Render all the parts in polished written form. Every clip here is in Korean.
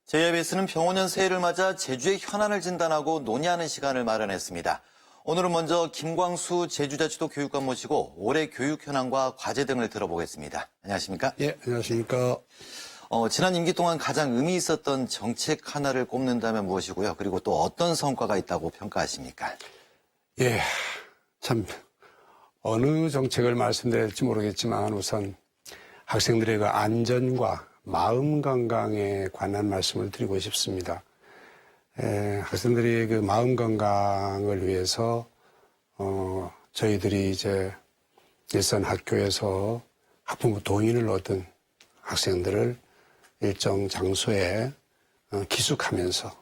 JIBS는 병원연 새해를 맞아 제주의 현안을 진단하고 논의하는 시간을 마련했습니다. 오늘은 먼저 김광수 제주자치도 교육감 모시고 올해 교육 현황과 과제 등을 들어보겠습니다. 안녕하십니까? 예, 안녕하십니까? 지난 임기 동안 가장 의미 있었던 정책 하나를 꼽는다면 무엇이고요? 그리고 또 어떤 성과가 있다고 평가하십니까? 예, 참 어느 정책을 말씀드릴지 모르겠지만 우선 학생들의 그 안전과 마음 건강에 관한 말씀을 드리고 싶습니다. 학생들이 그 마음 건강을 위해서 저희들이 이제 일선 학교에서 학부모 동의를 얻은 학생들을 일정 장소에 기숙하면서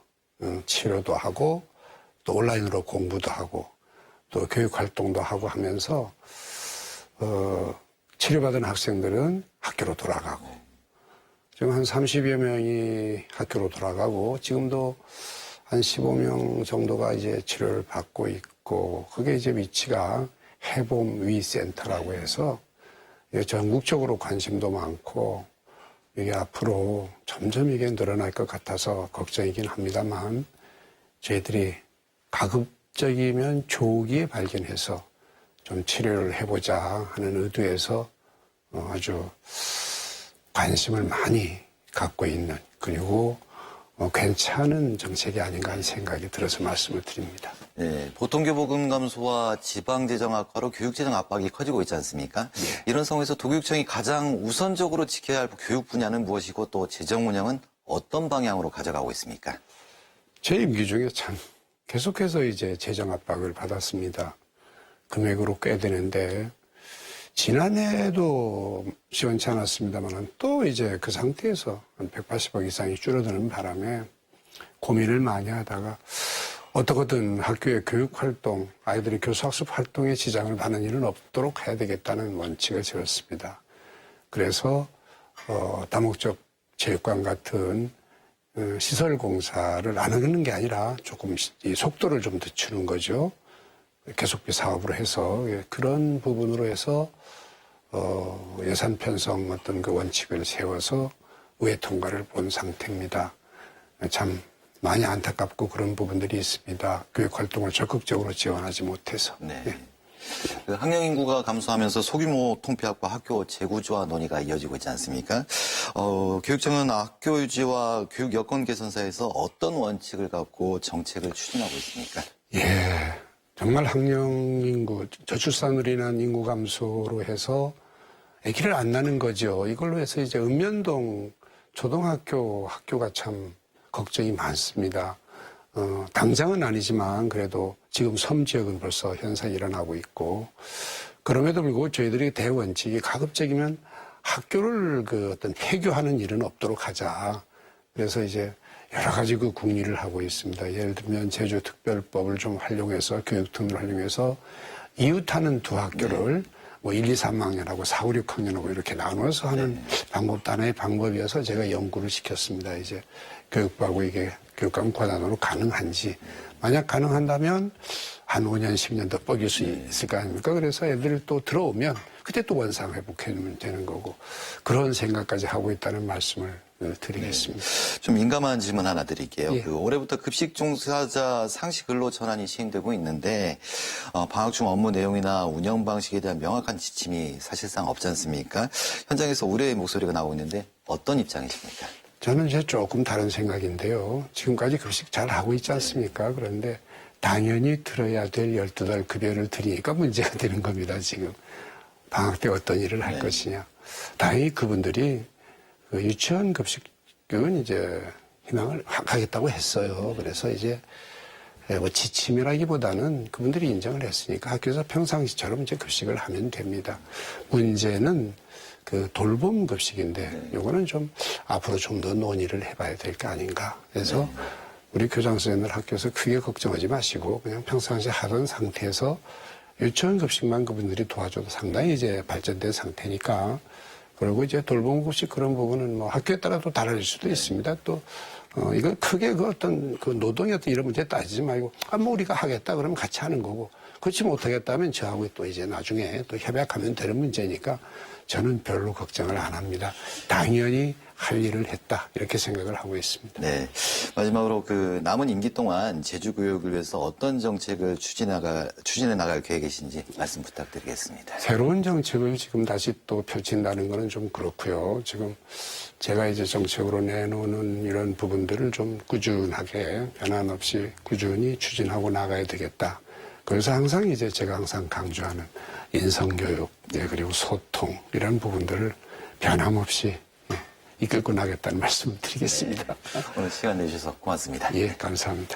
치료도 하고 또 온라인으로 공부도 하고 또 교육 활동도 하고 하면서 치료받은 학생들은 학교로 돌아가고 지금 한 30여 명이 학교로 돌아가고 지금도 한 15명 정도가 이제 치료를 받고 있고 그게 이제 위치가 해봄위센터라고 해서 전국적으로 관심도 많고 이게 앞으로 점점 이게 늘어날 것 같아서 걱정이긴 합니다만 저희들이 가급적이면 조기에 발견해서 좀 치료를 해보자 하는 의도에서 아주 관심을 많이 갖고 있는 그리고 괜찮은 정책이 아닌가 하는 생각이 들어서 말씀을 드립니다. 네, 보통교부금 감소와 지방재정 악화로 교육재정 압박이 커지고 있지 않습니까? 예. 이런 상황에서 도교육청이 가장 우선적으로 지켜야 할 교육 분야는 무엇이고 또 재정 운영은 어떤 방향으로 가져가고 있습니까? 제 임기 중에 참 계속해서 이제 재정 압박을 받았습니다. 금액으로 꽤 되는데 지난해에도 시원치 않았습니다만 또 이제 그 상태에서 한 180억 이상이 줄어드는 바람에 고민을 많이 하다가 어떻게든 학교의 교육활동, 아이들이 교수학습 활동에 지장을 받는 일은 없도록 해야 되겠다는 원칙을 세웠습니다. 그래서 다목적 체육관 같은 시설 공사를 안 하는 게 아니라 조금 이 속도를 좀 늦추는 거죠. 계속비 사업으로 해서 그런 부분으로 해서 예산 편성 어떤 그 원칙을 세워서 의회 통과를 본 상태입니다. 참 많이 안타깝고 그런 부분들이 있습니다. 교육 활동을 적극적으로 지원하지 못해서. 네. 네. 그 학령 인구가 감소하면서 소규모 통폐합과 학교 재구조화 논의가 이어지고 있지 않습니까? 교육청은 학교 유지와 교육 여건 개선사에서 어떤 원칙을 갖고 정책을 추진하고 있습니까? 예. 정말 학령 인구, 저출산으로 인한 인구 감소로 해서 아기를 안 낳는 거죠. 이걸로 해서 이제 읍면동 초등학교가 참 걱정이 많습니다. 당장은 아니지만 그래도 지금 섬 지역은 벌써 현상이 일어나고 있고 그럼에도 불구하고 저희들이 대원칙이 가급적이면 학교를 그 어떤 폐교하는 일은 없도록 하자. 그래서 이제 여러 가지 그 궁리를 하고 있습니다. 예를 들면 제주특별법을 좀 활용해서 교육통을 활용해서 이웃하는 두 학교를 뭐 1, 2, 3학년하고 4, 5, 6학년하고 이렇게 나눠서 하는 방법도 하나의 방법이어서 제가 연구를 시켰습니다. 이제 교육부하고 이게 교육감 권한으로 가능한지 만약 가능한다면 한 5년, 10년 더 뻗길 수 있을 거 아닙니까? 그래서 애들이 또 들어오면 그때 또 원상 회복해주면 되는 거고 그런 생각까지 하고 있다는 말씀을 드리겠습니다. 좀 민감한 질문 하나 드릴게요. 예. 올해부터 급식 종사자 상시 근로 전환이 시행되고 있는데 방학 중 업무 내용이나 운영 방식에 대한 명확한 지침이 사실상 없지 않습니까? 현장에서 우려의 목소리가 나오고 있는데 어떤 입장이십니까? 저는 이제 조금 다른 생각인데요. 지금까지 급식 잘 하고 있지 않습니까? 그런데 당연히 들어야 될 12달 급여를 드리니까 문제가 되는 겁니다, 지금. 방학 때 어떤 일을 할 것이냐. 다행히 그분들이 그 유치원 급식은 이제 희망을 하겠다고 했어요. 그래서 이제 뭐 지침이라기보다는 그분들이 인정을 했으니까 학교에서 평상시처럼 이제 급식을 하면 됩니다. 문제는 그 돌봄 급식인데 요거는 좀 앞으로 좀 더 논의를 해봐야 될 게 아닌가. 그래서 우리 교장 선생님들 학교에서 크게 걱정하지 마시고 그냥 평상시 하던 상태에서 유치원 급식만 그분들이 도와줘도 상당히 이제 발전된 상태니까 그리고 이제 돌봄 급식 그런 부분은 뭐 학교에 따라 또 달라질 수도 있습니다. 또 이건 크게 그 어떤 그 노동의 어떤 이런 문제 따지지 말고 뭐 우리가 하겠다 그러면 같이 하는 거고 그렇지 못하겠다면 저하고 또 이제 나중에 또 협약하면 되는 문제니까 저는 별로 걱정을 안 합니다. 당연히 할 일을 했다 이렇게 생각을 하고 있습니다. 네. 마지막으로 그 남은 임기 동안 제주 교육을 위해서 어떤 정책을 추진해 나갈 계획이신지 말씀 부탁드리겠습니다. 새로운 정책을 지금 다시 또 펼친다는 거는 좀 그렇고요. 지금 제가 이제 정책으로 내놓는 이런 부분들을 좀 꾸준하게 변함없이 꾸준히 추진하고 나가야 되겠다. 그래서 항상 이제 제가 항상 강조하는 인성교육, 그리고 소통 이런 부분들을 변함없이 이끌고 나겠다는 말씀을 드리겠습니다. 오늘 시간 내주셔서 고맙습니다. 예, 감사합니다.